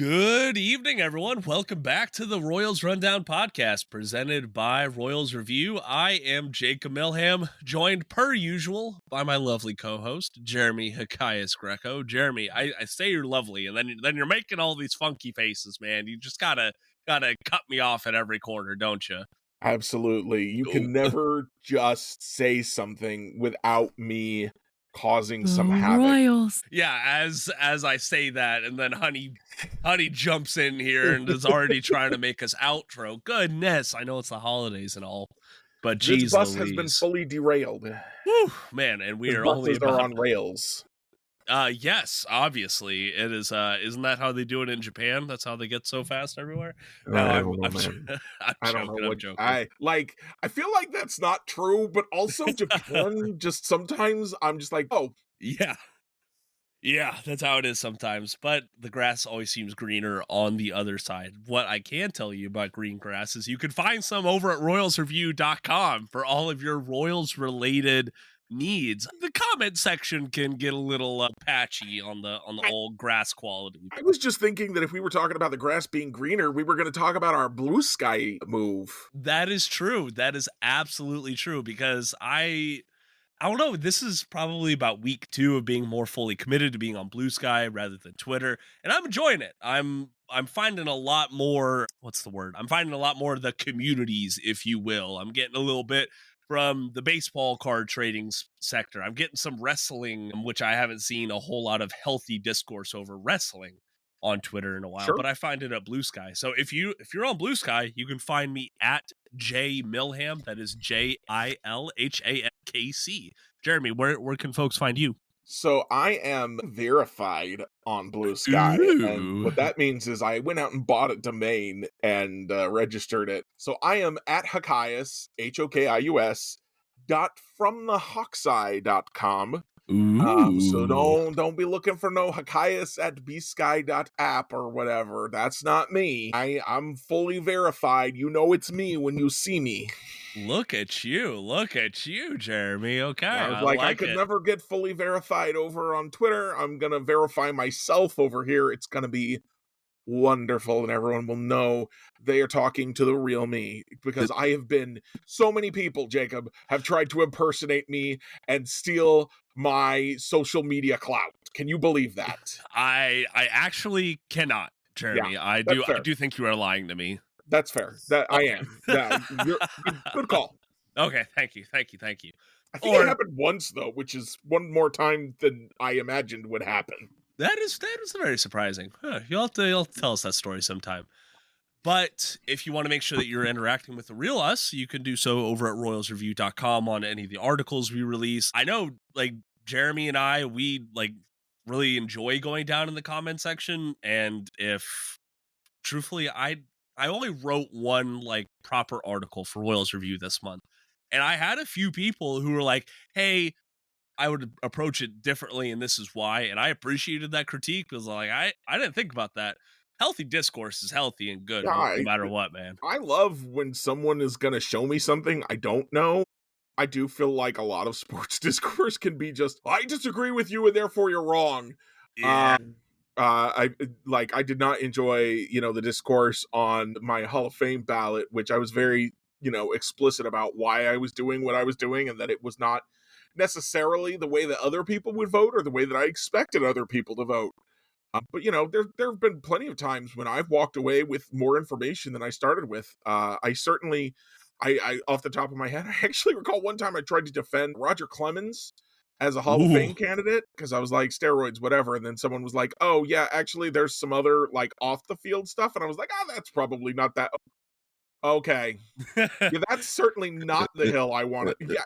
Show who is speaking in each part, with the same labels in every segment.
Speaker 1: Good evening, everyone. Welcome back to the Royals Rundown podcast presented by Royals Review. I am Jacob Milham, joined per usual by my lovely co-host, Jeremy Hakias Greco. Jeremy, I say you're lovely, and then you're making all these funky faces, man. You just gotta cut me off at every corner, don't you?
Speaker 2: Absolutely. You can never just say something without me causing some havoc.
Speaker 3: Royals.
Speaker 1: Yeah, as I say that, and then Honey jumps in here and is already trying to make us outro. Goodness, I know it's the holidays and all, but
Speaker 2: This
Speaker 1: geez
Speaker 2: bus
Speaker 1: Louise.
Speaker 2: has been fully derailed.
Speaker 1: Whew, man, and we
Speaker 2: These
Speaker 1: are only
Speaker 2: buses are
Speaker 1: about
Speaker 2: on rails.
Speaker 1: yes, obviously it is. Isn't that how they do it in Japan? That's how they get so fast everywhere. No,
Speaker 2: I
Speaker 1: I'm,
Speaker 2: don't know,
Speaker 1: I'm,
Speaker 2: man.
Speaker 1: I'm
Speaker 2: I don't
Speaker 1: joking.
Speaker 2: know
Speaker 1: I'm
Speaker 2: what
Speaker 1: joking.
Speaker 2: I feel like that's not true, but also Japan just sometimes I'm just like, oh,
Speaker 1: Yeah, that's how it is sometimes, but the grass always seems greener on the other side. What I can tell you about green grass is you can find some over at royalsreview.com for all of your Royals-related needs. The comment section can get a little patchy on the old grass quality.
Speaker 2: I was just thinking that if we were talking about the grass being greener, we were going to talk about our blue sky move.
Speaker 1: That is true. That is absolutely true because I don't know. This is probably about week 2 of being more fully committed to being on Blue Sky rather than Twitter, and I'm enjoying it. I'm finding a lot more. What's the word? I'm finding a lot more of the communities, if you will. I'm getting a little bit from the baseball card trading sector. I'm getting some wrestling, which I haven't seen a whole lot of healthy discourse over wrestling on Twitter in a while,
Speaker 2: Sure.
Speaker 1: but I find it at Blue Sky. So if you're on Blue Sky, you can find me at J Milham. That is JILHAMKC. Jeremy, where can folks find you?
Speaker 2: So I am verified on Blue Sky, and what that means is I went out and bought a domain and registered it. So I am at Hakias, HOKIUS, .fromthehawkseye.com. So don't be looking for no Hakias at bsky.app or whatever. That's not me. I'm fully verified. You know it's me when you see me.
Speaker 1: Look at you, Jeremy. Okay,
Speaker 2: I was like, I could never get fully verified over on Twitter. I'm gonna verify myself over here. It's gonna be wonderful, and everyone will know they are talking to the real me, because I have been so many people, Jacob, have tried to impersonate me and steal my social media clout. Can you believe that?
Speaker 1: I actually cannot, Jeremy.
Speaker 2: Yeah,
Speaker 1: I do think you are lying to me.
Speaker 2: That's fair. That
Speaker 1: Okay.
Speaker 2: I am. Yeah, good call.
Speaker 1: Okay, thank you.
Speaker 2: I think it happened once though, which is one more time than I imagined would happen.
Speaker 1: That is very surprising. Huh, you'll have to tell us that story sometime. But if you want to make sure that you're interacting with the real us, you can do so over at royalsreview.com on any of the articles we release. I know, like, Jeremy and I, we really enjoy going down in the comment section. And if truthfully, I only wrote one proper article for Royals Review this month. And I had a few people who were like, hey, I would approach it differently, and this is why. And I appreciated that critique because I didn't think about that. Healthy discourse is healthy and good, no matter what, man.
Speaker 2: I love when someone is going to show me something I don't know. I do feel like a lot of sports discourse can be just, I disagree with you and therefore you're wrong.
Speaker 1: Yeah.
Speaker 2: I did not enjoy, the discourse on my Hall of Fame ballot, which I was very, explicit about why I was doing what I was doing, and that it was not necessarily the way that other people would vote or the way that I expected other people to vote. But there have been plenty of times when I've walked away with more information than I started with. I certainly, I off the top of my head, I actually recall one time I tried to defend Roger Clemens as a Hall of Fame candidate because I was like, steroids, whatever. And then someone was like, oh yeah, actually there's some other off the field stuff. And I was like, that's probably not that. Okay. Yeah, that's certainly not the hill I want to. Yeah,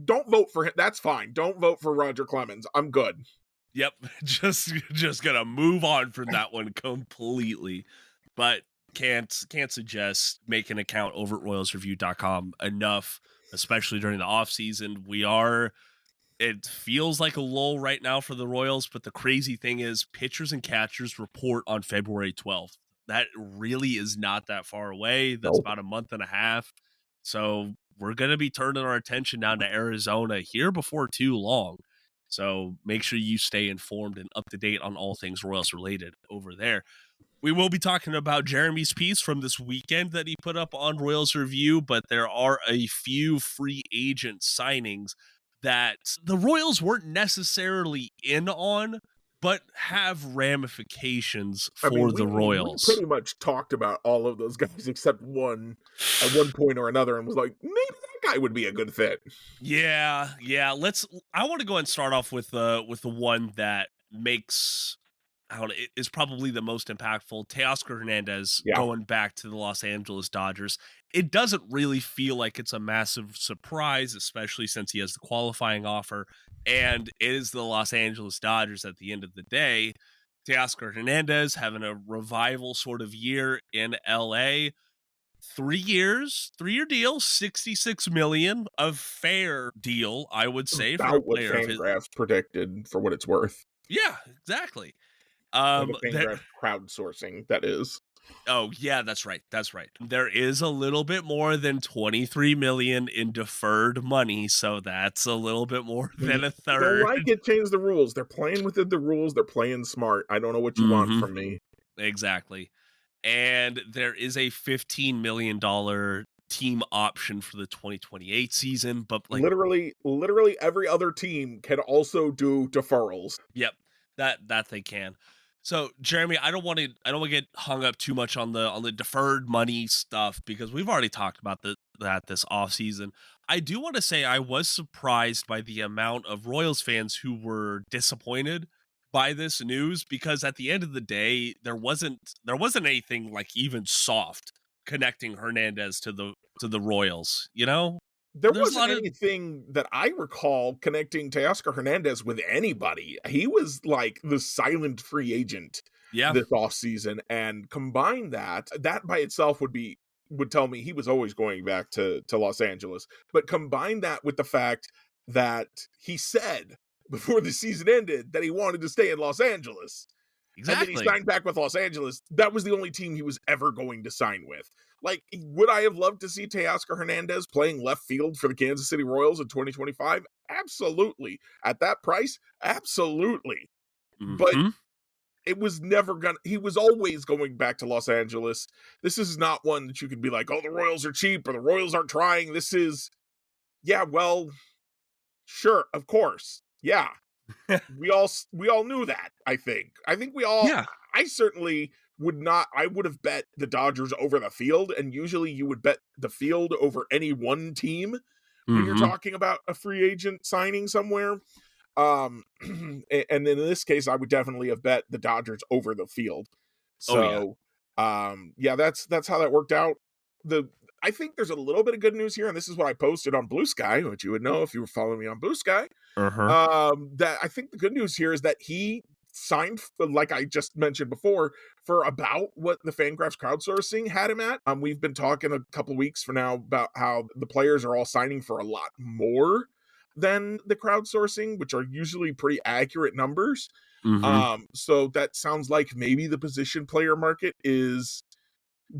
Speaker 2: don't vote for him. That's fine. Don't vote for Roger Clemens. I'm good.
Speaker 1: Yep. Just gonna move on from that one completely. But can't suggest make an account over at royalsreview.com enough, especially during the off season. It feels like a lull right now for the Royals, but the crazy thing is pitchers and catchers report on February 12th. That really is not that far away. That's about a month and a half. So we're going to be turning our attention down to Arizona here before too long. So make sure you stay informed and up to date on all things Royals related over there. We will be talking about Jeremy's piece from this weekend that he put up on Royals Review, but there are a few free agent signings that the Royals weren't necessarily in on, but have ramifications
Speaker 2: I mean,
Speaker 1: for the
Speaker 2: we
Speaker 1: Royals.
Speaker 2: pretty much talked about all of those guys except one at one point or another, and was like, maybe that guy would be a good fit.
Speaker 1: Yeah. I want to go and start off with the one that makes I don't know, is probably the most impactful. Teoscar Hernandez
Speaker 2: Yeah.
Speaker 1: going back to the Los Angeles Dodgers. It doesn't really feel like it's a massive surprise, especially since he has the qualifying offer, and it is the Los Angeles Dodgers at the end of the day. Teoscar Hernandez having a revival sort of year in LA. 3 years, 3-year deal, 66 million, a fair deal, I would say, for a
Speaker 2: About what
Speaker 1: player of his.
Speaker 2: Fangraphs predicted for what it's worth.
Speaker 1: Yeah, exactly.
Speaker 2: Like a
Speaker 1: There.
Speaker 2: Fangraphs crowdsourcing, that is.
Speaker 1: Oh yeah, that's right. That's right. There is a little bit more than 23 million in deferred money, so that's a little bit more
Speaker 2: You
Speaker 1: than a
Speaker 2: don't
Speaker 1: third.
Speaker 2: like it, change the rules. They're playing within the rules. They're playing smart. I don't know what you want
Speaker 1: Mhm.
Speaker 2: from me.
Speaker 1: Exactly. And there is a $15 million team option for the 2028 season, but like,
Speaker 2: Literally every other team can also do deferrals.
Speaker 1: yep, that they can. So, Jeremy, I don't want to get hung up too much on the deferred money stuff because we've already talked about that this offseason. I do want to say I was surprised by the amount of Royals fans who were disappointed by this news because at the end of the day, there wasn't anything like even soft connecting Hernandez to the Royals, you know?
Speaker 2: There
Speaker 1: There's a
Speaker 2: wasn't
Speaker 1: lot of
Speaker 2: anything that I recall connecting Teoscar Hernandez with anybody. He was like the silent free agent
Speaker 1: yeah,
Speaker 2: this offseason, and combine that by itself would tell me he was always going back to Los Angeles. But combine that with the fact that he said before the season ended that he wanted to stay in Los Angeles. And then he
Speaker 1: exactly.
Speaker 2: signed back with Los Angeles. That was the only team he was ever going to sign with. Like, would I have loved to see Teoscar Hernandez playing left field for the Kansas City Royals in 2025? Absolutely. At that price, absolutely. But
Speaker 1: Mhm.
Speaker 2: it was never gonna, he was always going back to Los Angeles. This is not one that you could be like, oh, the Royals are cheap or the Royals aren't trying. This is, yeah, well, sure, of course. Yeah, we all knew that. I think we all.
Speaker 1: Yeah.
Speaker 2: I certainly would not. I would have bet the Dodgers over the field, and usually you would bet the field over any one team when you're
Speaker 1: Mhm.
Speaker 2: talking about a free agent signing somewhere. And in this case, I would definitely have bet the Dodgers over the field.
Speaker 1: Oh yeah.
Speaker 2: So, yeah, that's how that worked out. The I think there's a little bit of good news here, and this is what I posted on Blue Sky, which you would know if you were following me on Blue Sky.
Speaker 1: Uh-huh.
Speaker 2: That I think the good news here is that he signed, like I just mentioned before, for about what the Fangraphs crowdsourcing had him at. We've been talking a couple weeks for now about how the players are all signing for a lot more than the crowdsourcing, which are usually pretty accurate numbers.
Speaker 1: Mhm.
Speaker 2: So that sounds like maybe the position player market is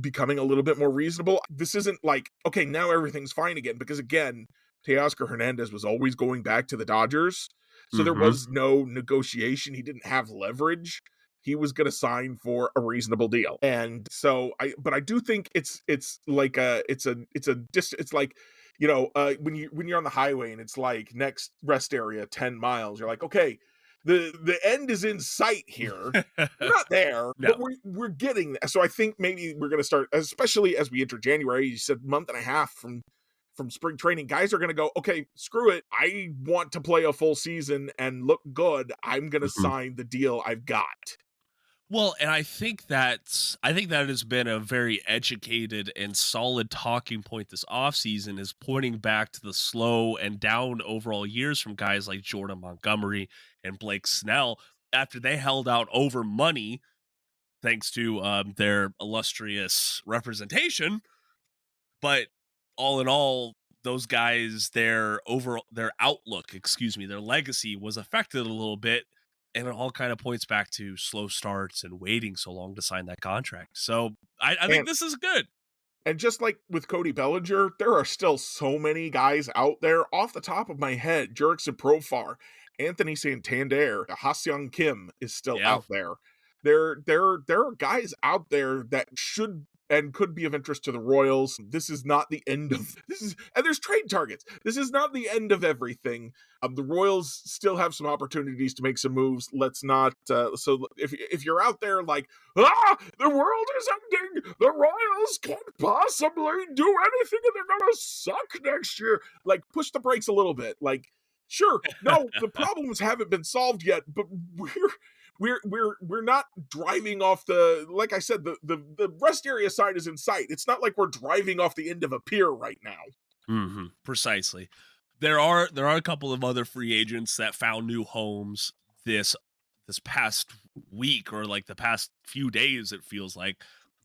Speaker 2: becoming a little bit more reasonable. This isn't like, okay, now everything's fine again, because again, Teoscar Hernandez was always going back to the Dodgers. So there
Speaker 1: Mhm.
Speaker 2: was no negotiation. He didn't have leverage. He was going to sign for a reasonable deal. And so but I do think it's like it's like, when you're on the highway and it's like next rest area 10 miles, you're like, okay, the end is in sight here. We're not there,
Speaker 1: No.
Speaker 2: but we're getting there. So I think maybe we're going to start, especially as we enter January. You said month and a half from spring training. Guys are going to go, okay, screw it. I want to play a full season and look good. I'm going to
Speaker 1: Mhm.
Speaker 2: sign the deal I've got.
Speaker 1: Well, and I think that has been a very educated and solid talking point this offseason is pointing back to the slow and down overall years from guys like Jordan Montgomery and Blake Snell after they held out over money thanks to their illustrious representation. But all in all, those guys, their outlook, excuse me, their legacy was affected a little bit. And it all kind of points back to slow starts and waiting so long to sign that contract. So I think
Speaker 2: And
Speaker 1: this is good.
Speaker 2: and just like with Cody Bellinger, there are still so many guys out there. Off the top of my head, Jurickson Profar, Anthony Santander, Ha Seong Kim is still
Speaker 1: Yeah.
Speaker 2: out there there are guys out there that should and could be of interest to the Royals. This is not the end of this is and there's trade targets. This is not the end of everything. The Royals still have some opportunities to make some moves. Let's not. So if you're out there like, the world is ending, the Royals can't possibly do anything, and they're gonna suck next year. Like, push the brakes a little bit. Like, sure, no, the problems haven't been solved yet, but we're not driving off the, like I said, the rest area sign is in sight. It's not like we're driving off the end of a pier right now.
Speaker 1: Precisely. There are a couple of other free agents that found new homes this past week, or like the past few days. It feels like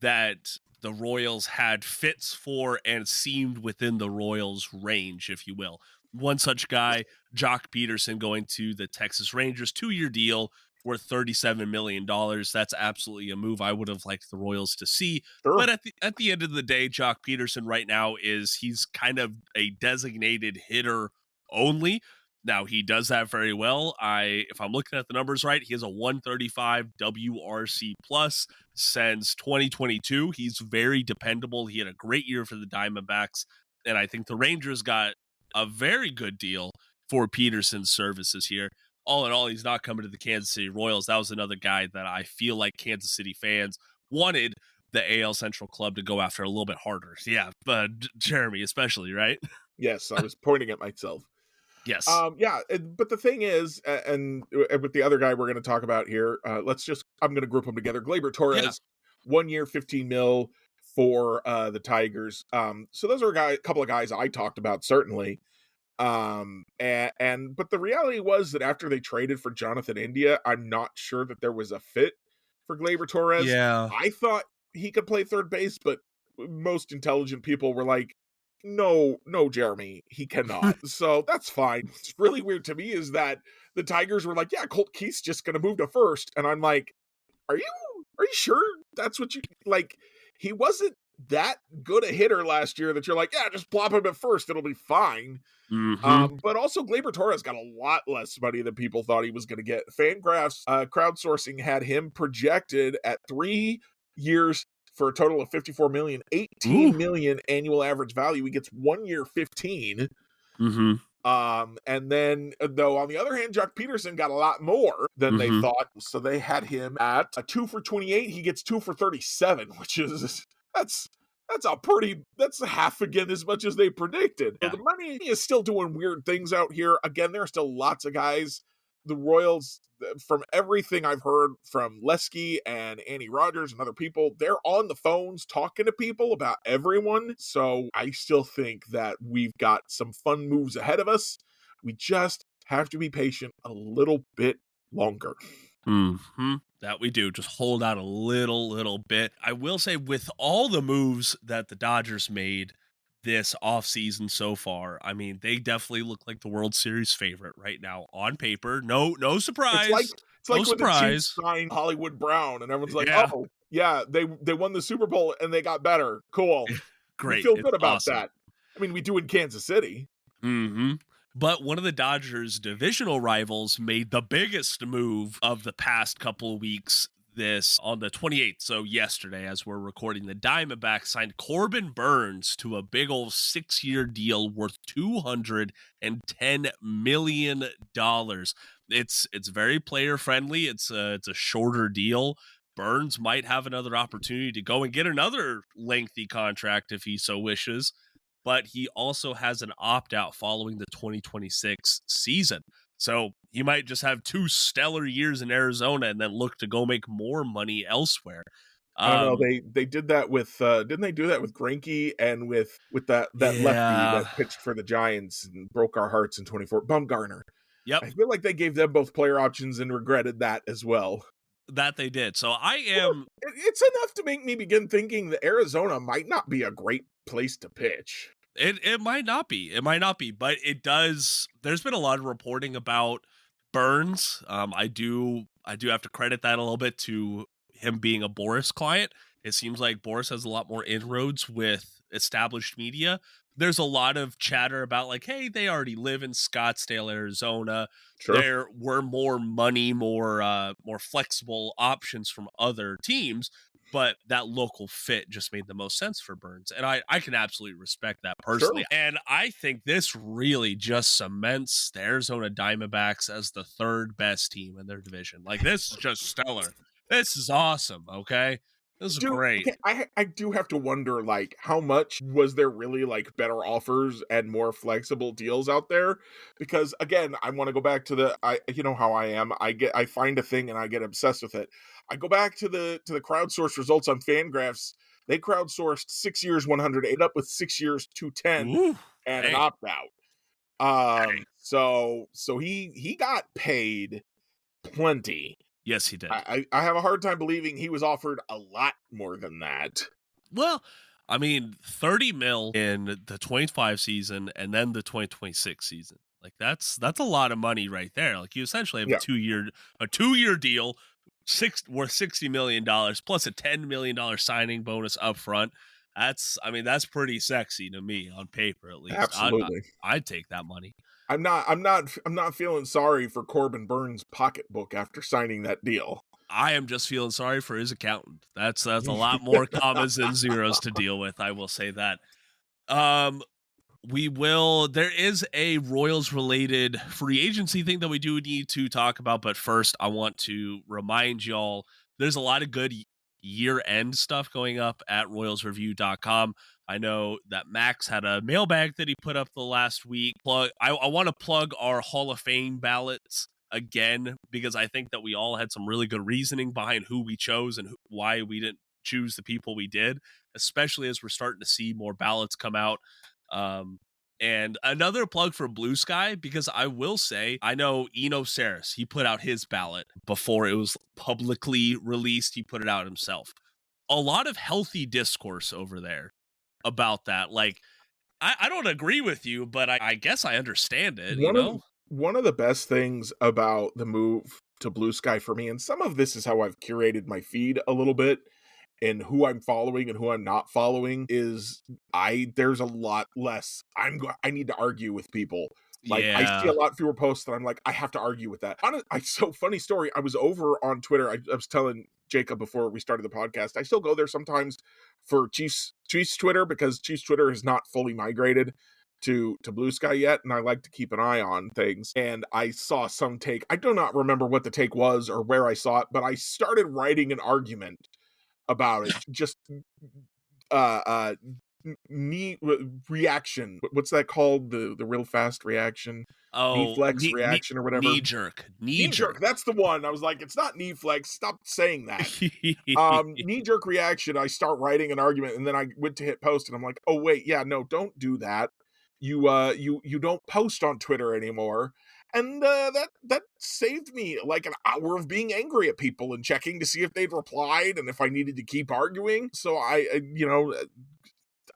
Speaker 1: that the Royals had fits for and seemed within the Royals range, if you will. One such guy, Jock Peterson, going to the Texas Rangers, 2-year deal worth $37 million. That's absolutely a move I would have liked the Royals to see.
Speaker 2: Sure.
Speaker 1: But at the end of the day, Jock Peterson right now he's kind of a designated hitter only. Now he does that very well. If I'm looking at the numbers right, he has a 135 WRC plus since 2022. He's very dependable. He had a great year for the Diamondbacks, and I think the Rangers got a very good deal for Peterson's services here. All in all, he's not coming to the Kansas City Royals. That was another guy that I feel like Kansas City fans wanted the AL Central club to go after a little bit harder. Yeah, but Jeremy especially, right?
Speaker 2: Yes, I was pointing at myself.
Speaker 1: Yes.
Speaker 2: Yeah, but the thing is, and with the other guy we're going to talk about here, I'm going to group them together. Gleyber
Speaker 1: Yeah.
Speaker 2: Torres, 1 year, 15 mil for the Tigers. So those are a couple of guys I talked about, certainly. But the reality was that after they traded for Jonathan India, I'm not sure that there was a fit for Gleyber Torres.
Speaker 1: Yeah.
Speaker 2: I thought he could play third base, but most intelligent people were like, no, Jeremy, he cannot. So that's fine. What's really weird to me is that the Tigers were like, yeah, Colt Keith's just going to move to first. And I'm like, are you sure that's what you like? He wasn't that good a hitter last year that you're like, yeah, just plop him at first. It'll be fine. But also Gleyber Torres got a lot less money than people thought he was going to get. Fangraphs crowdsourcing had him projected at 3 years for a total of 54 million, 18 million annual average value. He gets 1 year, 15. And then, though, on the other hand, Jock Peterson got a lot more than they thought. So they had him at a 2 for 28. He gets 2 for 37, which is that's half again as much as they predicted.
Speaker 1: Yeah.
Speaker 2: So the money is still doing weird things out here. Again, there are still lots of guys. The Royals, from everything I've heard from Lesky and Annie Rogers and other people, they're on the phones talking to people about everyone. So I still think that we've got some fun moves ahead of us. We just have to be patient a little bit longer.
Speaker 1: That we do. Just hold out a little bit. I will say, with all the moves that the Dodgers made this offseason so far, I mean, they definitely look like the World Series favorite right now on paper. No surprise.
Speaker 2: It's like when the Chiefs signed Hollywood Brown and everyone's like, oh, yeah, they won the Super Bowl and they got better. Cool.
Speaker 1: Great.
Speaker 2: We feel good about that. I mean, we do in Kansas City.
Speaker 1: But one of the Dodgers' divisional rivals made the biggest move of the past couple of weeks on the 28th, so yesterday as we're recording. The Diamondbacks signed Corbin Burnes to a big old 6-year deal worth $210 million. It's very player friendly. It's a shorter deal. Burnes might have another opportunity to go and get another lengthy contract if he so wishes, but he also has an opt-out following the 2026 season. So he might just have 2 stellar years in Arizona and then look to go make more money elsewhere.
Speaker 2: I don't know. They did that with didn't they do that with Greinke and with that lefty that pitched for the Giants and broke our hearts in 24? Bumgarner.
Speaker 1: Yep.
Speaker 2: I feel like they gave them both player options and regretted that as well.
Speaker 1: That they did. So
Speaker 2: it's enough to make me begin thinking that Arizona might not be a great place to pitch.
Speaker 1: It might not be. It might not be, but it does. There's been a lot of reporting about Burnes. I do have to credit that a little bit to him being a Boris client. It seems like Boris has a lot more inroads with established media, there's a lot of chatter about like, hey, they already live in Scottsdale, Arizona.
Speaker 2: Sure.
Speaker 1: There were more money, more flexible options from other teams, but that local fit just made the most sense for Burns. And I can absolutely respect that personally.
Speaker 2: Sure.
Speaker 1: And I think this really just cements the Arizona Diamondbacks as the third best team in their division. Like, this is just stellar. This is awesome. Okay. This is
Speaker 2: Dude,
Speaker 1: great.
Speaker 2: okay, I do have to wonder, like, how much was there really, like, better offers and more flexible deals out there? Because, again, I wanna go back to you know how I am, I find a thing and I get obsessed with it. I go back to the crowdsourced results on Fangraphs. They crowdsourced 6 years, 108 up with 6 years, 210
Speaker 1: Ooh,
Speaker 2: and an
Speaker 1: hey,
Speaker 2: opt-out.
Speaker 1: hey.
Speaker 2: So he got paid plenty.
Speaker 1: Yes, he did.
Speaker 2: I have a hard time believing he was offered a lot more than that.
Speaker 1: Well, I mean, 30 mil in the 25 season and then the 2026 season. Like, that's a lot of money right there. Like, you essentially have
Speaker 2: Yeah,
Speaker 1: a 2-year deal, worth $60 million plus a $10 million signing bonus up front. That's pretty sexy to me on paper, at least.
Speaker 2: absolutely.
Speaker 1: I'd take that money.
Speaker 2: I'm not feeling sorry for Corbin Burns' pocketbook after signing that deal.
Speaker 1: I am just feeling sorry for his accountant. That's a lot more commas and zeros to deal with. I will say that. Um, there is a Royals related free agency thing that we do need to talk about, but first I want to remind y'all there's a lot of good year end stuff going up at royalsreview.com. I know that Max had a mailbag that he put up the last week. I want to plug our Hall of Fame ballots again, because I think that we all had some really good reasoning behind who we chose and why we didn't choose the people we did, especially as we're starting to see more ballots come out. And another plug for Blue Sky, because I will say, I know Eno Saris, he put out his ballot before it was publicly released. He put it out himself. A lot of healthy discourse over there about that. Like, I don't agree with you, but I guess I understand it, you
Speaker 2: One of
Speaker 1: know?
Speaker 2: one of the best things about the move to Blue Sky for me, and some of this is how I've curated my feed a little bit, and who I'm following and who I'm not following, is there's a lot less. I need to argue with people. Like, I see a
Speaker 1: Yeah.
Speaker 2: lot fewer posts that I'm like, I have to argue with that. So funny story. I was over on Twitter. I was telling Jacob before we started the podcast. I still go there sometimes for Chiefs Twitter, because Chiefs Twitter has not fully migrated to Blue Sky yet, and I like to keep an eye on things. And I saw some take. I do not remember what the take was or where I saw it, but I started writing an argument about it. Just uh uh knee reaction. What's that called? The real fast reaction, knee
Speaker 1: Oh,
Speaker 2: flex reaction or whatever.
Speaker 1: knee jerk. Knee
Speaker 2: Knee jerk.
Speaker 1: jerk.
Speaker 2: That's the one. I was like, it's not knee flex. Stop saying that. Knee jerk reaction. I start writing an argument, and then I went to hit post, and I'm like, oh wait, yeah, no, don't do that. You don't post on Twitter anymore. And that saved me like an hour of being angry at people and checking to see if they'd replied and if I needed to keep arguing. So I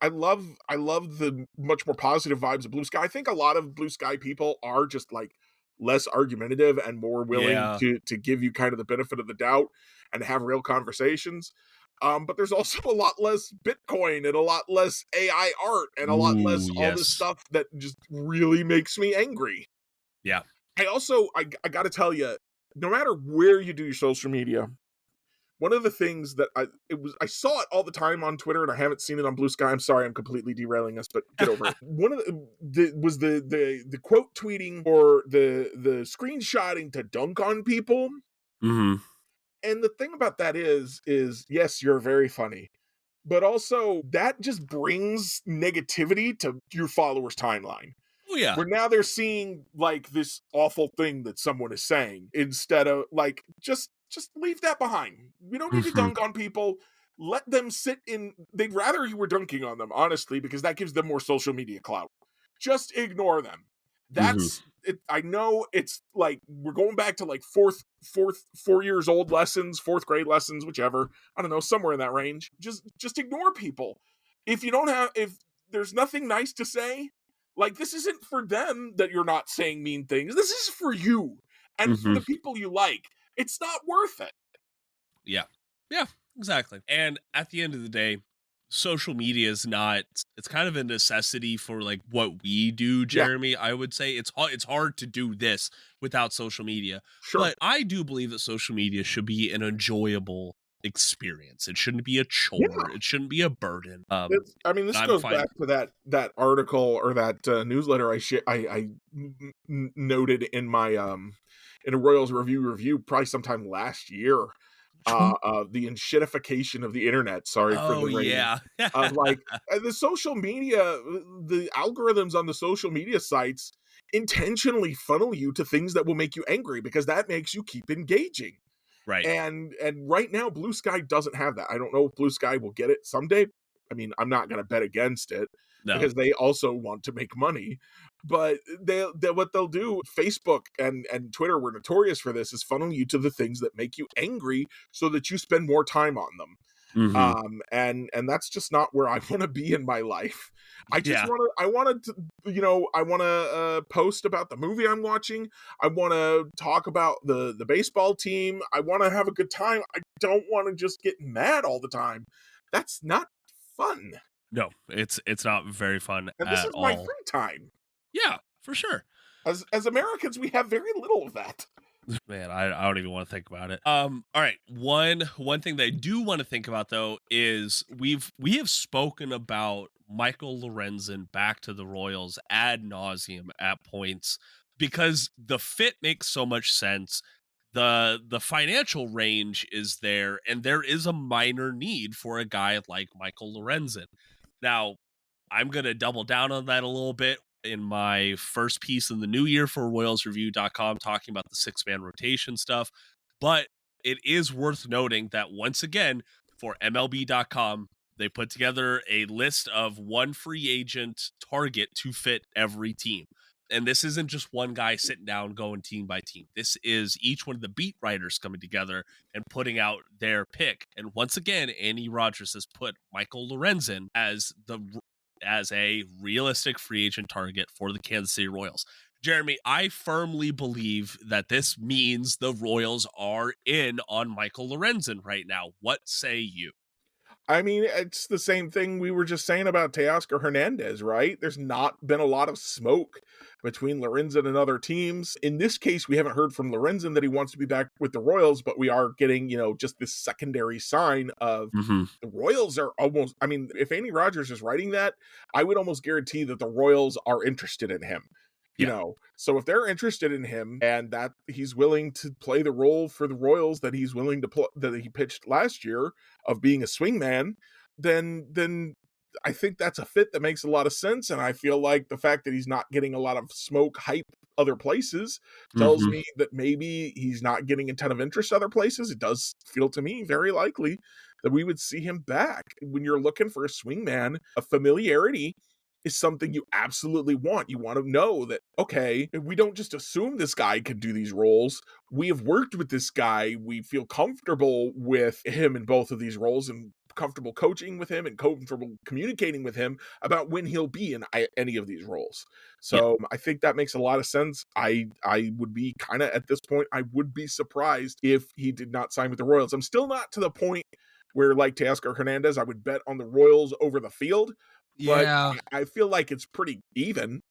Speaker 2: love the much more positive vibes of Blue Sky. I think a lot of Blue Sky people are just like less argumentative and more willing
Speaker 1: Yeah.
Speaker 2: to give you kind of the benefit of the doubt and have real conversations. But there's also a lot less Bitcoin and a lot less AI art and a lot
Speaker 1: Ooh,
Speaker 2: less all this
Speaker 1: yes.
Speaker 2: stuff that just really makes me angry.
Speaker 1: Yeah.
Speaker 2: I got to tell you, no matter where you do your social media, one of the things that I saw it all the time on Twitter, and I haven't seen it on Blue Sky. I'm sorry, I'm completely derailing us, but get over it. One of the quote tweeting or the screenshotting to dunk on people.
Speaker 1: Hmm.
Speaker 2: And the thing about that is yes, you're very funny, but also that just brings negativity to your followers' timeline,
Speaker 1: Oh, yeah.
Speaker 2: where now they're seeing like this awful thing that someone is saying, instead of like just leave that behind. We don't need to
Speaker 1: Hmm.
Speaker 2: dunk on people. Let them sit in. They'd rather you were dunking on them, honestly, because that gives them more social media clout. Just ignore them.
Speaker 1: Hmm.
Speaker 2: That's it. I know it's like we're going back to like 4 years old lessons, fourth grade lessons, whichever. I don't know, somewhere in that range. Just ignore people. If there's nothing nice to say, like, this isn't for them that you're not saying mean things. This is for you and for
Speaker 1: Hmm.
Speaker 2: the people you like. It's not worth it.
Speaker 1: Yeah. Yeah, exactly. And at the end of the day, social media is not, it's kind of a necessity for like what we do,
Speaker 2: Yeah,
Speaker 1: Jeremy. I would say it's hard to do this without social media.
Speaker 2: sure.
Speaker 1: But I do believe that social media should be an enjoyable experience. It shouldn't be a
Speaker 2: Yeah.
Speaker 1: chore. It shouldn't be a burden.
Speaker 2: I mean, this
Speaker 1: I'm
Speaker 2: goes
Speaker 1: fine.
Speaker 2: back to that article or that newsletter I noted in my in a Royals review probably sometime last year.
Speaker 1: Which one?
Speaker 2: The enshittification of the internet. Sorry for
Speaker 1: Oh
Speaker 2: the rating.
Speaker 1: yeah.
Speaker 2: Of like the social media, the algorithms on the social media sites intentionally funnel you to things that will make you angry because that makes you keep engaging.
Speaker 1: Right.
Speaker 2: And right now, Blue Sky doesn't have that. I don't know if Blue Sky will get it someday. I mean, I'm not going to bet against it
Speaker 1: No.
Speaker 2: because they also want to make money. But they what they'll do, Facebook and Twitter were notorious for this, is funnel you to the things that make you angry so that you spend more time on them.
Speaker 1: Hmm.
Speaker 2: And that's just not where I want to be in my life. I just
Speaker 1: Yeah.
Speaker 2: want to, I wanted to, I want to post about the movie I'm watching. I want to talk about the baseball team. I want to have a good time. I don't want to just get mad all the time. That's not fun.
Speaker 1: No, it's not very fun
Speaker 2: And this
Speaker 1: at
Speaker 2: is my
Speaker 1: all.
Speaker 2: free time.
Speaker 1: Yeah, for sure.
Speaker 2: As Americans, we have very little of that.
Speaker 1: Man, I don't even want to think about it. All right. One thing that I do want to think about though is we have spoken about Michael Lorenzen back to the Royals ad nauseum at points because the fit makes so much sense. The financial range is there, and there is a minor need for a guy like Michael Lorenzen. Now, I'm going to double down on that a little bit in my first piece in the new year for RoyalsReview.com, talking about the 6-man rotation stuff. But it is worth noting that once again, for MLB.com, they put together a list of one free agent target to fit every team. And this isn't just one guy sitting down going team by team. This is each one of the beat writers coming together and putting out their pick. And once again, Andy Rogers has put Michael Lorenzen as a realistic free agent target for the Kansas City Royals. Jeremy, I firmly believe that this means the Royals are in on Michael Lorenzen right now. What say you?
Speaker 2: I mean, it's the same thing we were just saying about Teoscar Hernandez, right? There's not been a lot of smoke between Lorenzen and other teams. In this case, we haven't heard from Lorenzen that he wants to be back with the Royals, but we are getting, just this secondary sign of
Speaker 1: Mm-hmm.
Speaker 2: the Royals are almost, I mean, if Andy Rogers is writing that, I would almost guarantee that the Royals are interested in him.
Speaker 1: Yeah.
Speaker 2: So if they're interested in him and that he's willing to play the role for the Royals that he's willing to play, that he pitched last year of being a swingman, then I think that's a fit that makes a lot of sense. And I feel like the fact that he's not getting a lot of smoke hype other places tells
Speaker 1: Mm-hmm.
Speaker 2: me that maybe he's not getting a ton of interest other places. It does feel to me very likely that we would see him back. When you're looking for a swingman, a familiarity is something you absolutely want. You want to know that, okay, we don't just assume this guy can do these roles. We have worked with this guy. We feel comfortable with him in both of these roles and comfortable coaching with him and comfortable communicating with him about when he'll be in any of these roles.
Speaker 1: Yeah.
Speaker 2: So I think that makes a lot of sense. I would be kind of at this point, I would be surprised if he did not sign with the Royals. I'm still not to the point where, like Teoscar Hernandez, I would bet on the Royals over the field, but
Speaker 1: Yeah.
Speaker 2: I feel like it's pretty even.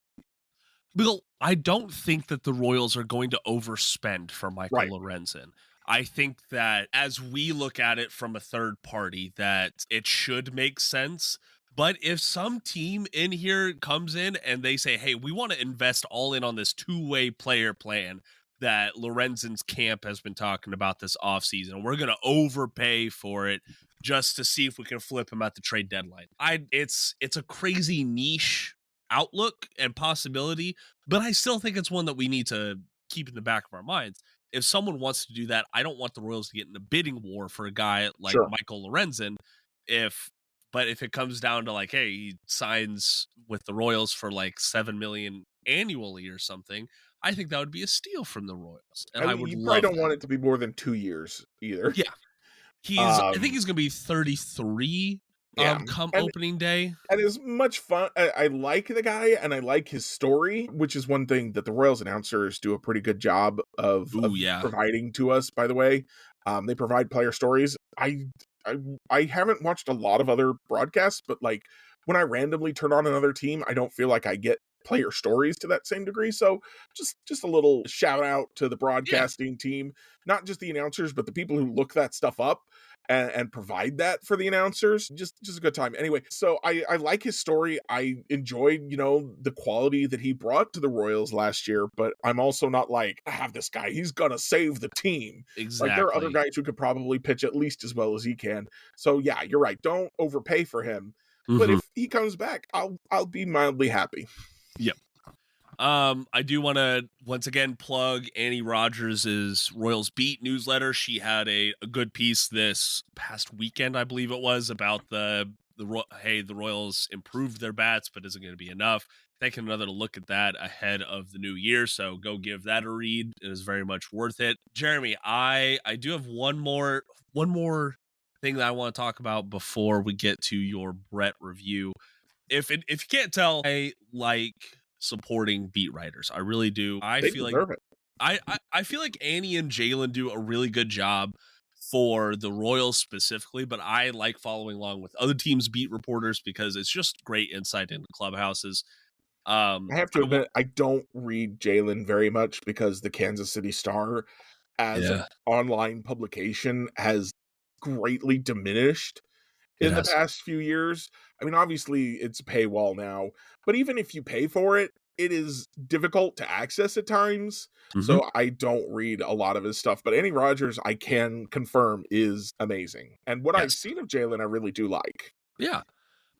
Speaker 1: Bill, I don't think that the Royals are going to overspend for Michael
Speaker 2: Right.
Speaker 1: Lorenzen. I think that as we look at it from a third party, that it should make sense. But if some team in here comes in and they say, hey, we want to invest all in on this two-way player plan that Lorenzen's camp has been talking about this offseason, and we're going to overpay for it just to see if we can flip him at the trade deadline. It's a crazy niche outlook and possibility, but I still think it's one that we need to keep in the back of our minds. If someone wants to do that, I don't want the Royals to get in a bidding war for a guy like
Speaker 2: Sure.
Speaker 1: Michael Lorenzen. But if it comes down to like, hey, he signs with the Royals for like 7 million annually or something, I think that would be a steal from the Royals, and
Speaker 2: I
Speaker 1: I
Speaker 2: mean,
Speaker 1: would
Speaker 2: you probably
Speaker 1: love
Speaker 2: don't
Speaker 1: that.
Speaker 2: want it to be more than 2 years either.
Speaker 1: Yeah, I think
Speaker 2: Um,
Speaker 1: he's gonna be 33
Speaker 2: yeah.
Speaker 1: come
Speaker 2: And
Speaker 1: opening day.
Speaker 2: and as much fun I like the guy and I like his story, which is one thing that the Royals announcers do a pretty good job of
Speaker 1: Ooh, yeah.
Speaker 2: providing to us, by the way. They provide player stories. I haven't watched a lot of other broadcasts, but like when I randomly turn on another team, I don't feel like I get player stories to that same degree. So just a little shout out to the
Speaker 1: Yeah,
Speaker 2: broadcasting team, not just the announcers, but the people who look that stuff up and provide that for the announcers. Just a good time. Anyway, so I like his story. I enjoyed, the quality that he brought to the Royals last year, but I'm also not like, I have this guy, he's gonna save the team. Like there are other
Speaker 1: exactly.
Speaker 2: guys who could probably pitch at least as well as he can. So yeah, you're right. Don't overpay for him. But
Speaker 1: Mhm.
Speaker 2: if he comes back, I'll be mildly happy.
Speaker 1: Yep. I do want to once again plug Annie Rogers' Royals Beat newsletter. She had a good piece this past weekend, I believe it was, about the Royals improved their bats, but isn't going to be enough. Taking another look at that ahead of the new year, so go give that a read. It is very much worth it. Jeremy, I do have one more thing that I want to talk about before we get to your Brett review. If you can't tell, I like supporting beat writers. I really do. I
Speaker 2: They
Speaker 1: feel like
Speaker 2: deserve it.
Speaker 1: I feel like Annie and Jalen do a really good job for the Royals specifically, but I like following along with other teams' beat reporters because it's just great insight into clubhouses.
Speaker 2: I have to
Speaker 1: I want
Speaker 2: admit, I don't read Jalen very much because the Kansas City Star as an
Speaker 1: Yeah,
Speaker 2: online publication has greatly diminished
Speaker 1: it
Speaker 2: in the
Speaker 1: has.
Speaker 2: past few years. I mean, obviously it's a paywall now, but even if you pay for it, it is difficult to access at times.
Speaker 1: Hmm.
Speaker 2: So I don't read a lot of his stuff, but Annie Rogers, I can confirm, is amazing. And what I've
Speaker 1: Yes.
Speaker 2: seen of Jalen, I really do like.
Speaker 1: Yeah.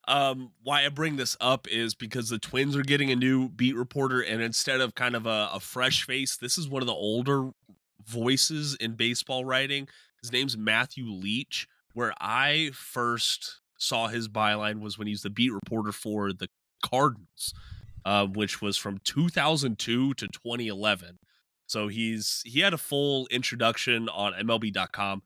Speaker 1: Why I bring this up is because the Twins are getting a new beat reporter, and instead of kind of a fresh face, this is one of the older voices in baseball writing. His name's Matthew Leach. Where I first saw his byline was when he's the beat reporter for the Cardinals, which was from 2002 to 2011. So he had a full introduction on MLB.com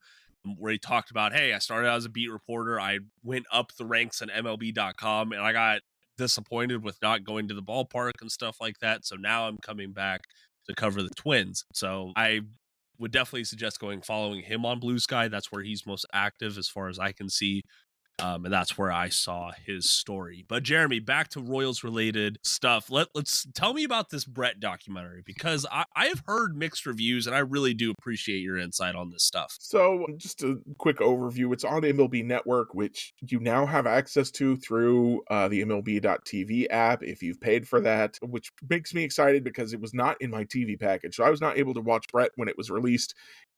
Speaker 1: where he talked about, hey, I started out as a beat reporter. I went up the ranks on MLB.com and I got disappointed with not going to the ballpark and stuff like that. So now I'm coming back to cover the Twins. So I would definitely suggest following him on Blue Sky. That's where he's most active as far as I can see. And that's where I saw his story. But Jeremy, back to Royals related stuff. Let's tell me about this Brett documentary because I have heard mixed reviews and I really do appreciate your insight on this stuff.
Speaker 2: So, just a quick overview. It's on MLB Network, which you now have access to through the MLB.TV app if you've paid for that, which makes me excited because it was not in my TV package. So, I was not able to watch Brett when it was released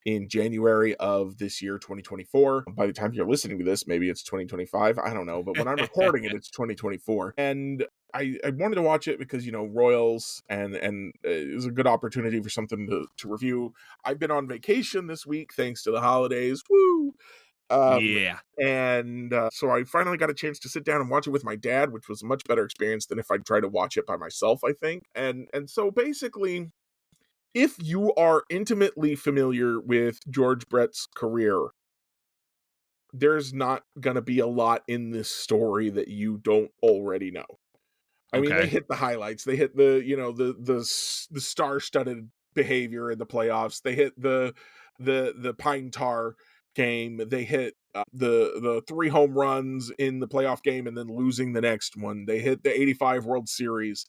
Speaker 2: in January of this year, 2024. By the time you're listening to this, maybe it's 2025. I don't know. But when I'm recording it, it's 2024. And I wanted to watch it because, Royals and it was a good opportunity for something to review. I've been on vacation this week thanks to the holidays. Woo! Um,
Speaker 1: Yeah.
Speaker 2: and so I finally got a chance to sit down and watch it with my dad, which was a much better experience than if I'd tried to watch it by myself, I think. And so basically, if you are intimately familiar with George Brett's career, there's not going to be a lot in this story that you don't already know. I mean, they
Speaker 1: Okay.
Speaker 2: hit the highlights. They hit the star-studded behavior in the playoffs. They hit the Pine Tar game. They hit the 3 home runs in the playoff game and then losing the next one. They hit the 85 World Series,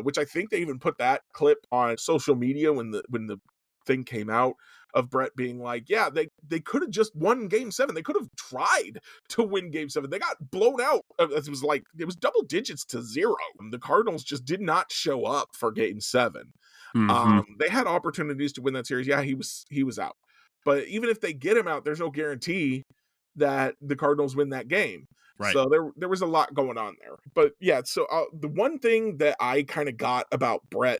Speaker 2: which I think they even put that clip on social media when the thing came out of Brett being like, yeah, they could have just won game 7. They could have tried to win game 7. They got blown out. It was double digits to 0. The Cardinals just did not show up for game 7.
Speaker 1: Hmm.
Speaker 2: They had opportunities to win that series. Yeah, he was out. But even if they get him out, there's no guarantee that the Cardinals win that game.
Speaker 1: Right.
Speaker 2: So there was a lot going on there. But yeah, so the one thing that I kind of got about Brett,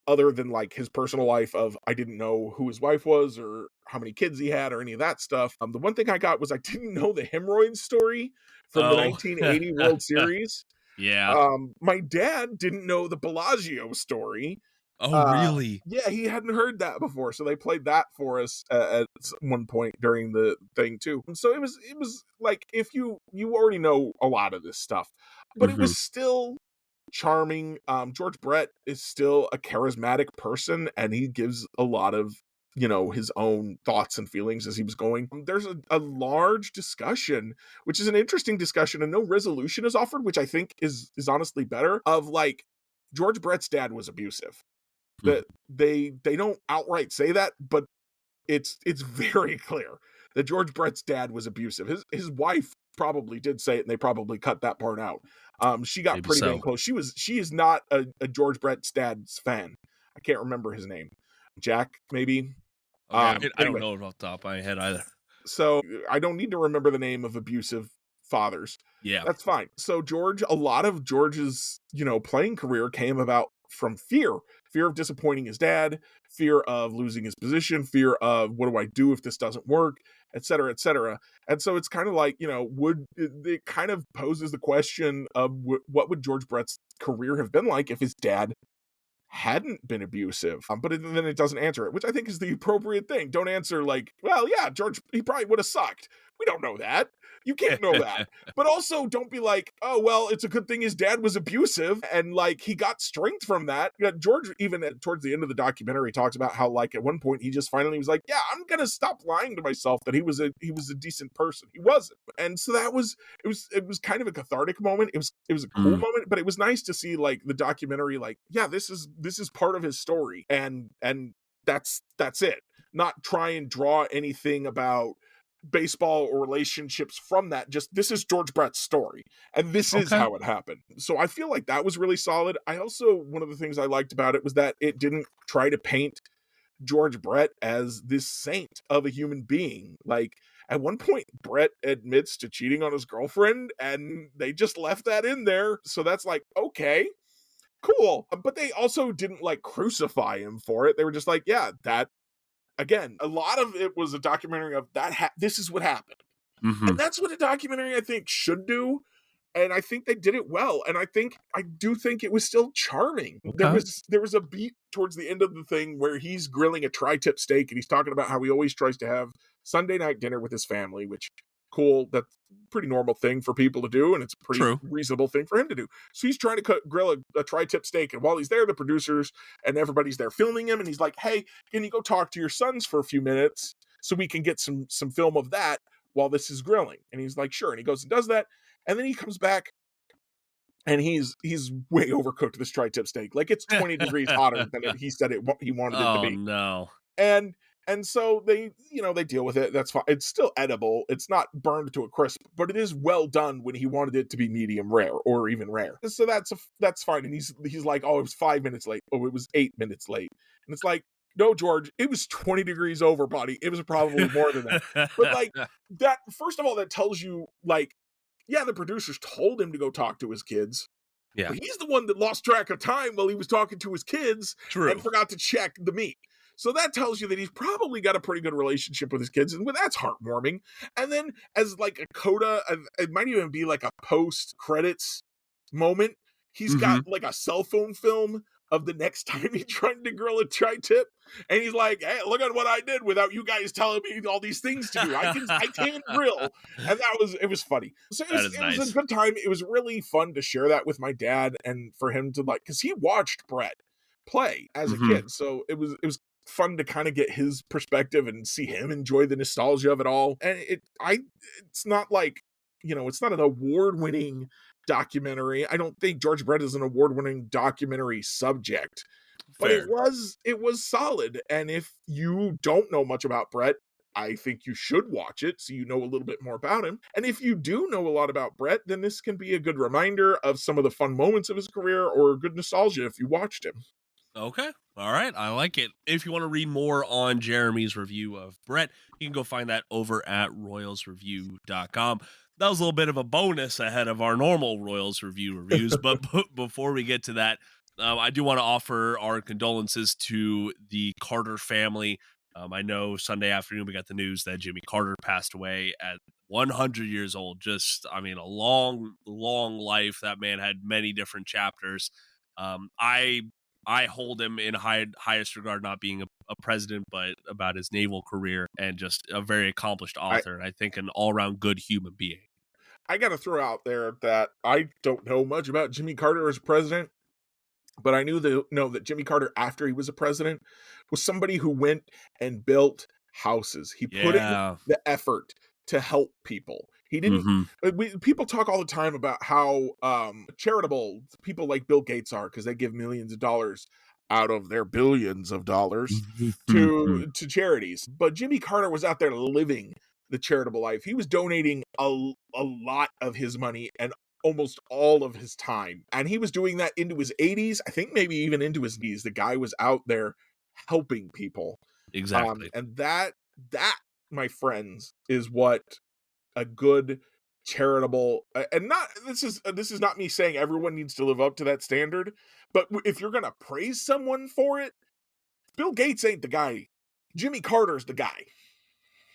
Speaker 2: other than like his personal life of I didn't know who his wife was or how many kids he had or any of that stuff. The one thing I got was I didn't know the hemorrhoid story from the
Speaker 1: Oh.
Speaker 2: 1980 World Series.
Speaker 1: Yeah.
Speaker 2: My dad didn't know the Bellagio story.
Speaker 1: Oh, really?
Speaker 2: Yeah, he hadn't heard that before, so they played that for us at one point during the thing too. And so it was like if you already know a lot of this stuff, but it
Speaker 1: Hmm.
Speaker 2: was still charming. George Brett is still a charismatic person, and he gives a lot of his own thoughts and feelings as he was going. There's a large discussion, which is an interesting discussion, and no resolution is offered, which I think is honestly better, of like George Brett's dad was abusive.
Speaker 1: Mhm.
Speaker 2: That they don't outright say that, but it's very clear that George Brett's dad was abusive. His wife probably did say it, and they probably cut that part out. She got
Speaker 1: Maybe
Speaker 2: pretty dang
Speaker 1: so.
Speaker 2: close. She is not a George Brett's dad's fan. I can't remember his name. Jack, maybe.
Speaker 1: Okay, I don't
Speaker 2: Anyway,
Speaker 1: know it off the top of my head either.
Speaker 2: so I don't need to remember the name of abusive fathers.
Speaker 1: Yeah.
Speaker 2: That's fine. So George, a lot of George's, playing career came about from fear of disappointing his dad, fear of losing his position, fear of what do I do if this doesn't work, et cetera, et cetera. And so it's kind of like, would it kind of poses the question of what would George Brett's career have been like if his dad hadn't been abusive, but then it doesn't answer it, which I think is the appropriate thing. Don't answer like, well, yeah, George, he probably would have sucked. We don't know that. You can't know that. But also don't be like, oh, well, it's a good thing his dad was abusive and like he got strength from that. George, even towards the end of the documentary, talks about how like at one point he just finally was like, yeah, I'm going to stop lying to myself that he was a decent person. He wasn't. And so it was kind of a cathartic moment. It was a cool
Speaker 1: Mm,
Speaker 2: moment, but it was nice to see like the documentary, like, yeah, this is part of his story. And that's it. Not try and draw anything about baseball or relationships from that. Just this is George Brett's story, and this is
Speaker 1: okay.
Speaker 2: how it happened. So I feel like that was really solid. I also, one of the things I liked about it was that it didn't try to paint George Brett as this saint of a human being. Like at one point, Brett admits to cheating on his girlfriend, and they just left that in there. So that's like, okay, cool. But they also didn't like crucify him for it. They were just like, yeah, that again, a lot of it was a documentary of that. This is what happened.
Speaker 1: Mhm.
Speaker 2: And that's what a documentary I think should do. And I think they did it well. And I do think it was still charming.
Speaker 1: Okay.
Speaker 2: There was a beat towards the end of the thing where he's grilling a tri-tip steak and he's talking about how he always tries to have Sunday night dinner with his family, which cool. That's a pretty normal thing for people to do, and it's a pretty
Speaker 1: True.
Speaker 2: reasonable thing for him to do. So he's trying to grill a tri-tip steak, and while he's there, the producers and everybody's there filming him, and he's like, "Hey, can you go talk to your sons for a few minutes so we can get some film of that while this is grilling?" And he's like, "Sure." And he goes and does that, and then he comes back and he's way overcooked this tri-tip steak. Like it's 20 degrees hotter than he said he wanted it to
Speaker 1: Oh,
Speaker 2: be.
Speaker 1: no.
Speaker 2: And so they deal with it. That's fine. It's still edible. It's not burned to a crisp, but it is well done when he wanted it to be medium rare or even rare. So that's fine. And he's like, "Oh, it was 5 minutes late. Oh, it was 8 minutes late." And it's like, "No, George, it was 20 degrees over, buddy. It was probably more than that." But like that, first of all, that tells you like, yeah, the producers told him to go talk to his kids,
Speaker 1: Yeah.
Speaker 2: but he's the one that lost track of time while he was talking to his kids and
Speaker 1: True.
Speaker 2: forgot to check the meat. So that tells you that he's probably got a pretty good relationship with his kids, and that's heartwarming. And then as like a coda, it might even be like a post credits moment. He's got
Speaker 1: Mhm.
Speaker 2: like a cell phone film of the next time he tried to grill a tri-tip, and he's like, "Hey, look at what I did without you guys telling me all these things to do. I can grill," and it was funny. So
Speaker 1: That is
Speaker 2: it was a
Speaker 1: nice.
Speaker 2: good time. It was really fun to share that with my dad and for him to like, because he watched Brett play as a
Speaker 1: Mhm.
Speaker 2: kid, so it was fun to kind of get his perspective and see him enjoy the nostalgia of it all. And it's not like, it's not an award-winning documentary. I don't think George Brett is an award-winning documentary subject, but it
Speaker 1: Fair.
Speaker 2: was solid. And if you don't know much about Brett, I think you should watch it so you know a little bit more about him. And if you do know a lot about Brett, then this can be a good reminder of some of the fun moments of his career or good nostalgia if you watched him.
Speaker 1: Okay. All right. I like it. If you want to read more on Jeremy's review of Brett, you can go find that over at royalsreview.com. That was a little bit of a bonus ahead of our normal Royals review reviews. But before we get to that, I do want to offer our condolences to the Carter family. I know Sunday afternoon we got the news that Jimmy Carter passed away at 100 years old. Just, I mean, a long, long life. That man had many different chapters. I hold him in highest regard, not being a president, but about his naval career and just a very accomplished
Speaker 2: I
Speaker 1: author. And I think an all around good human being.
Speaker 2: I got to throw out there that I don't know much about Jimmy Carter as president. but I know that Jimmy Carter, after he was a president, was somebody who went and built houses. He put in
Speaker 1: Yeah.
Speaker 2: the effort to help people. He didn't.
Speaker 1: Mhm.
Speaker 2: People talk all the time about how charitable people like Bill Gates are because they give millions of dollars out of their billions of dollars
Speaker 1: Mhm.
Speaker 2: to charities. But Jimmy Carter was out there living the charitable life. He was donating a lot of his money and almost all of his time. And he was doing that into his 80s, I think maybe even into his knees. The guy was out there helping people.
Speaker 1: Exactly.
Speaker 2: And that, my friends, is what a good charitable and not this is not me saying everyone needs to live up to that standard, but if you're going to praise someone for it, Bill Gates ain't the guy. Jimmy Carter's the guy.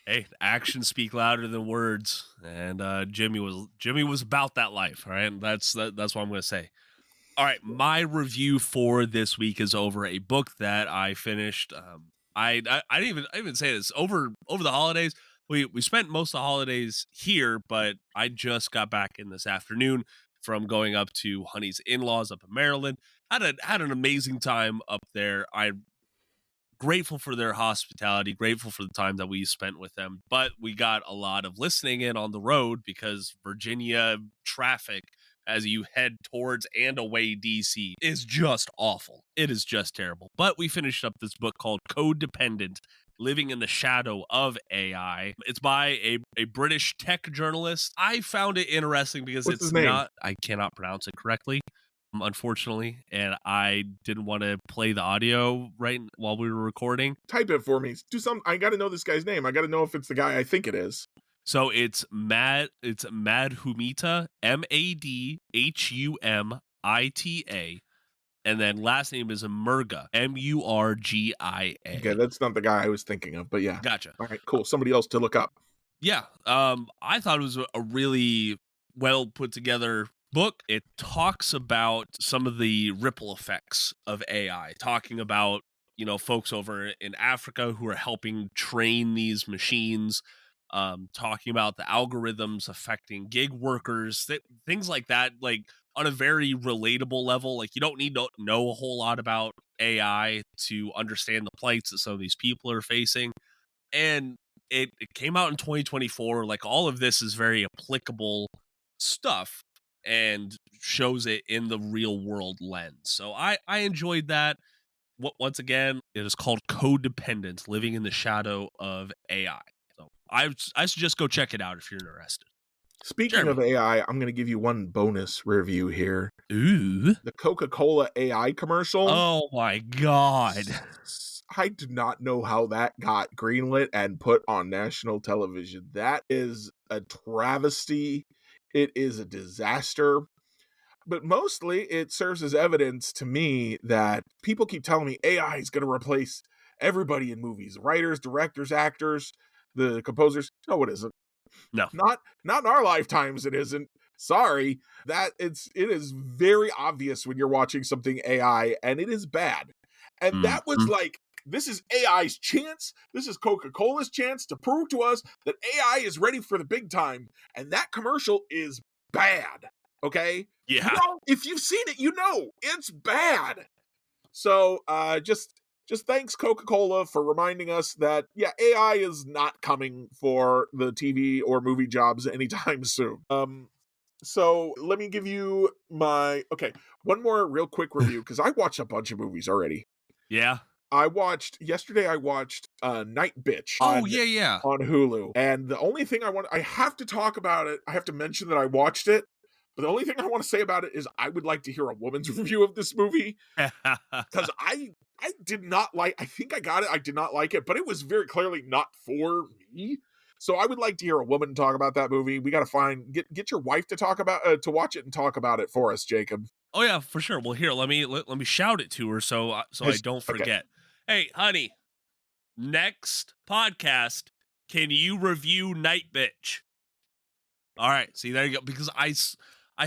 Speaker 1: Hey, actions speak louder than words, and Jimmy was about that life, all right? And that's what I'm going to say. All right, my review for this week is over a book that I finished. I didn't even say this over the holidays. We spent most of the holidays here, but I just got back in this afternoon from going up to Honey's in-laws up in Maryland. Had an amazing time up there. I grateful for their hospitality, grateful for the time that we spent with them. But we got a lot of listening in on the road because Virginia traffic as you head towards and away DC is just awful. It is just terrible. But we finished up this book called Codependent, Living in the Shadow of AI. It's by a British tech journalist. I found it interesting because
Speaker 2: What's his
Speaker 1: it's
Speaker 2: name?
Speaker 1: not, I cannot pronounce it correctly, unfortunately, and I didn't want to play the audio right while we were recording.
Speaker 2: Type it for me. Do some. I got to know this guy's name. I got to know if it's the guy I think it is.
Speaker 1: So it's Madhumita, Madhumita, and then last name is Murga,
Speaker 2: Okay,
Speaker 1: Murgia.
Speaker 2: that's not the guy I was thinking of, but yeah.
Speaker 1: Gotcha.
Speaker 2: All right, cool. Somebody else to look up.
Speaker 1: Yeah, I thought it was a really well put together book. It talks about some of the ripple effects of AI, talking about, folks over in Africa who are helping train these machines, talking about the algorithms affecting gig workers, things like that, like on a very relatable level. Like, you don't need to know a whole lot about AI to understand the plights that some of these people are facing. And it came out in 2024. Like, all of this is very applicable stuff and shows it in the real world lens. So I enjoyed that. Once again, it is called Codependent, Living in the Shadow of AI. So I suggest go check it out if you're interested.
Speaker 2: Speaking of
Speaker 1: Jeremy.
Speaker 2: AI, I'm going to give you one bonus review here.
Speaker 1: Ooh.
Speaker 2: The Coca-Cola AI commercial.
Speaker 1: Oh my God.
Speaker 2: I do not know how that got greenlit and put on national television. That is a travesty. It is a disaster. But mostly it serves as evidence to me that people keep telling me AI is going to replace everybody in movies, writers, directors, actors, the composers. No, it isn't.
Speaker 1: No.
Speaker 2: Not in our lifetimes it isn't. Sorry. It is very obvious when you're watching something AI, and it is bad. And that was
Speaker 1: Mhm.
Speaker 2: like, this is AI's chance. This is Coca-Cola's chance to prove to us that AI is ready for the big time. And that commercial is bad. Okay? You
Speaker 1: Yeah.
Speaker 2: know, if you've seen it, you know it's bad. So just thanks Coca-Cola for reminding us that yeah, AI is not coming for the TV or movie jobs anytime soon. So let me give you my one more real quick review because I watched a bunch of movies already.
Speaker 1: Yeah.
Speaker 2: I watched Night Bitch
Speaker 1: Oh, yeah, yeah.
Speaker 2: on Hulu. And the only thing I have to talk about it, I have to mention that I watched it. But the only thing I want to say about it is I would like to hear a woman's review of this movie because I did not like. I think I got it. I did not like it, but it was very clearly not for me. So I would like to hear a woman talk about that movie. We got to get your wife to talk about to watch it and talk about it for us, Jacob.
Speaker 1: Oh yeah, for sure. Well, here, let me shout it to her so I don't
Speaker 2: Okay.
Speaker 1: forget. Hey, honey, next podcast, can you review Night Bitch? All right, see, there you go. Because I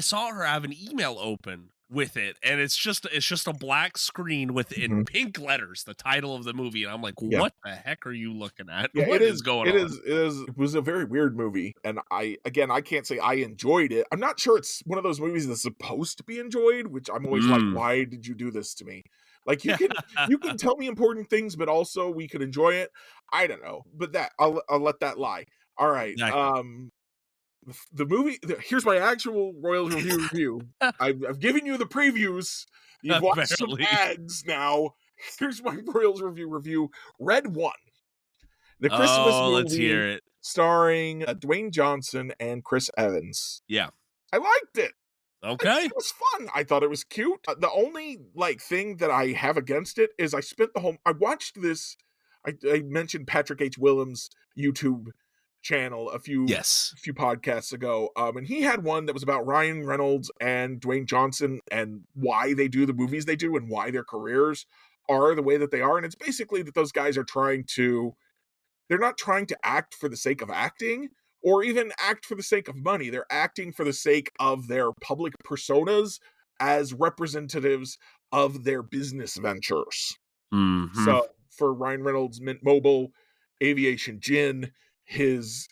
Speaker 1: saw her have an email open with it, and it's just a black screen with in
Speaker 2: Mhm.
Speaker 1: pink letters the title of the movie, and I'm like,
Speaker 2: Yeah.
Speaker 1: what the heck are you looking at?
Speaker 2: Yeah,
Speaker 1: What is going on?
Speaker 2: it was a very weird movie, and I can't say I enjoyed it. I'm not sure it's one of those movies that's supposed to be enjoyed, which I'm always like,
Speaker 1: Mm.
Speaker 2: "Why did you do this to me?" Like,
Speaker 1: Yeah.
Speaker 2: you can tell me important things, but also we could enjoy it. I don't know, but that I'll let that lie. Alright,
Speaker 1: Exactly.
Speaker 2: the movie here's my actual Royals review. I've given you the previews. You've watched some
Speaker 1: Apparently.
Speaker 2: ads now. Here's my Royals review. Red One, the Christmas
Speaker 1: Oh, let's
Speaker 2: movie
Speaker 1: hear it.
Speaker 2: starring Dwayne Johnson and Chris Evans.
Speaker 1: Yeah.
Speaker 2: I liked it.
Speaker 1: Okay.
Speaker 2: It was fun. I thought it was cute. The only like thing that I have against it is I watched this. I mentioned Patrick H. Willems' YouTube channel
Speaker 1: Yes.
Speaker 2: a few podcasts ago, and he had one that was about Ryan Reynolds and Dwayne Johnson and why they do the movies they do and why their careers are the way that they are. And it's basically that those guys are they're not trying to act for the sake of acting or even act for the sake of money. They're acting for the sake of their public personas as representatives of their business ventures.
Speaker 1: Mhm.
Speaker 2: So for Ryan Reynolds, Mint Mobile, Aviation Gin, his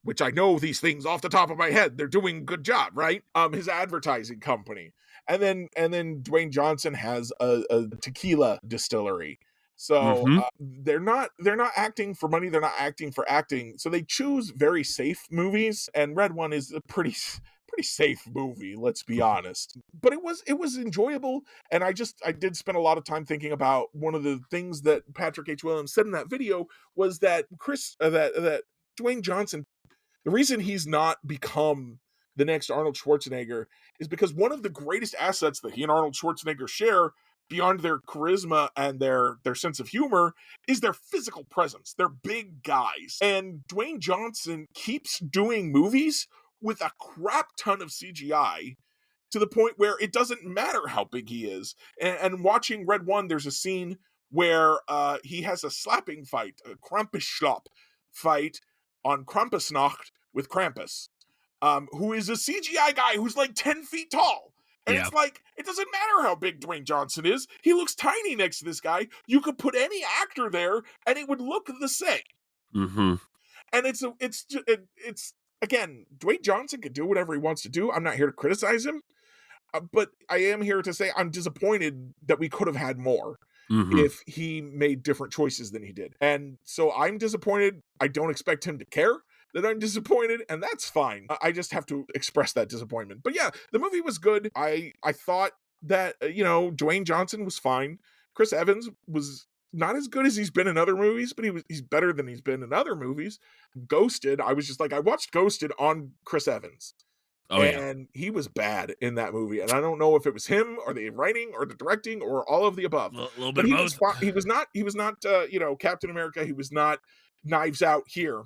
Speaker 2: which I know these things off the top of my head. They're doing a good job, right? His advertising company. And then Dwayne Johnson has a tequila distillery. So
Speaker 1: Mhm.
Speaker 2: they're not acting for money. They're not acting for acting. So they choose very safe movies, and Red One is a pretty safe movie. Let's be honest. But it was enjoyable, and I did spend a lot of time thinking about one of the things that Patrick H. Williams said in that video was that that Dwayne Johnson, the reason he's not become the next Arnold Schwarzenegger is because one of the greatest assets that he and Arnold Schwarzenegger share beyond their charisma and their sense of humor is their physical presence. They're big guys. And Dwayne Johnson keeps doing movies with a crap ton of CGI to the point where it doesn't matter how big he is. And watching Red One, there's a scene where he has a slapping fight, a Krampusschlapp fight on Krampusnacht with Krampus, who is a CGI guy who's like 10 feet tall. And
Speaker 1: Yeah.
Speaker 2: it's like, it doesn't matter how big Dwayne Johnson is. He looks tiny next to this guy. You could put any actor there and it would look the same.
Speaker 1: Mhm.
Speaker 2: And it's again, Dwayne Johnson can do whatever he wants to do. I'm not here to criticize him. But I am here to say I'm disappointed that we could have had more
Speaker 1: Mhm.
Speaker 2: if he made different choices than he did. And so I'm disappointed. I don't expect him to care that I'm disappointed, and that's fine. I just have to express that disappointment. But yeah, the movie was good. I thought that Dwayne Johnson was fine. Chris Evans was not as good as he's been in other movies, but he's better than he's been in other movies. Ghosted, I was just like I watched Ghosted on Chris Evans,
Speaker 1: Oh yeah.
Speaker 2: and he was bad in that movie. And I don't know if it was him or the writing or the directing or all of the above.
Speaker 1: Little bit
Speaker 2: But
Speaker 1: of
Speaker 2: he was
Speaker 1: both.
Speaker 2: he was not Captain America. He was not Knives Out here.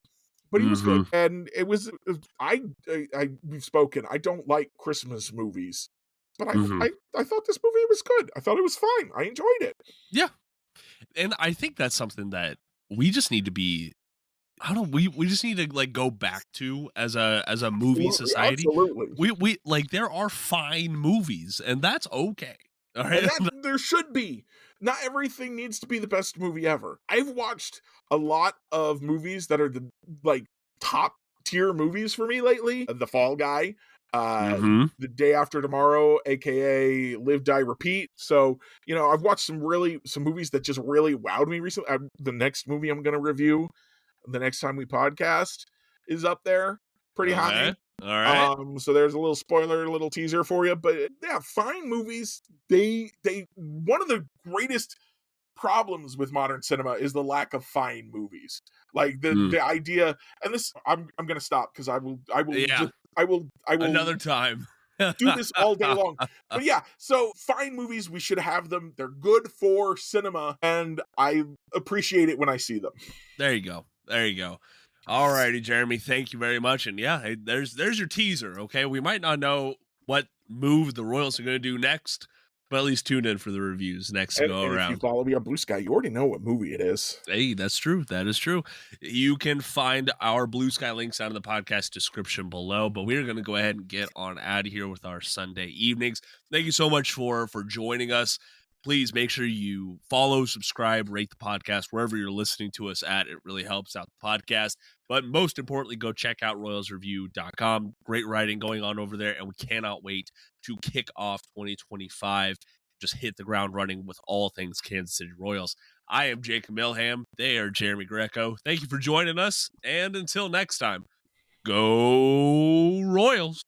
Speaker 2: But he was good,
Speaker 1: Mhm.
Speaker 2: and it was. We've spoken. I don't like Christmas movies, but
Speaker 1: Mhm.
Speaker 2: I thought this movie was good. I thought it was fine. I enjoyed it.
Speaker 1: Yeah. And I think that's something that we just need to be I don't we just need to like go back to as a movie
Speaker 2: Absolutely,
Speaker 1: society.
Speaker 2: absolutely.
Speaker 1: We like there are fine movies and that's okay. All
Speaker 2: And
Speaker 1: right.
Speaker 2: that there should be. Not everything needs to be the best movie ever. I've watched a lot of movies that are the like top tier movies for me lately. The Fall Guy, uh
Speaker 1: Mhm.
Speaker 2: The Day After Tomorrow, aka Live Die Repeat. So, I've watched some movies that just really wowed me recently. The next movie I'm going to review the next time we podcast is up there pretty high.
Speaker 1: Okay. All right.
Speaker 2: So there's a little spoiler, a little teaser for you. But yeah, fine movies. They one of the greatest problems with modern cinema is the lack of fine movies. Like
Speaker 1: Mm.
Speaker 2: the idea, and this I'm gonna stop because
Speaker 1: Yeah.
Speaker 2: I will
Speaker 1: Another time.
Speaker 2: do this all day long. But yeah, so fine movies, we should have them. They're good for cinema, and I appreciate it when I see them.
Speaker 1: There you go. There you go. All righty, Jeremy. Thank you very much. And yeah, hey, there's your teaser. Okay, we might not know what move the Royals are going to do next, But at least tune in for the reviews next
Speaker 2: And,
Speaker 1: go
Speaker 2: and if you
Speaker 1: around.
Speaker 2: follow me on Blue Sky, you already know what movie it is.
Speaker 1: Hey, that's true. That is true. You can find our Blue Sky links down in the podcast description below. But we're going to go ahead and get on out of here with our Sunday evenings. Thank you so much for joining us. Please make sure you follow, subscribe, rate the podcast wherever you're listening to us at. It really helps out the podcast. But most importantly, go check out royalsreview.com. Great writing going on over there, and we cannot wait to kick off 2025. Just hit the ground running with all things Kansas City Royals. I am Jacob Milham. They are Jeremy Greco. Thank you for joining us, and until next time, go Royals.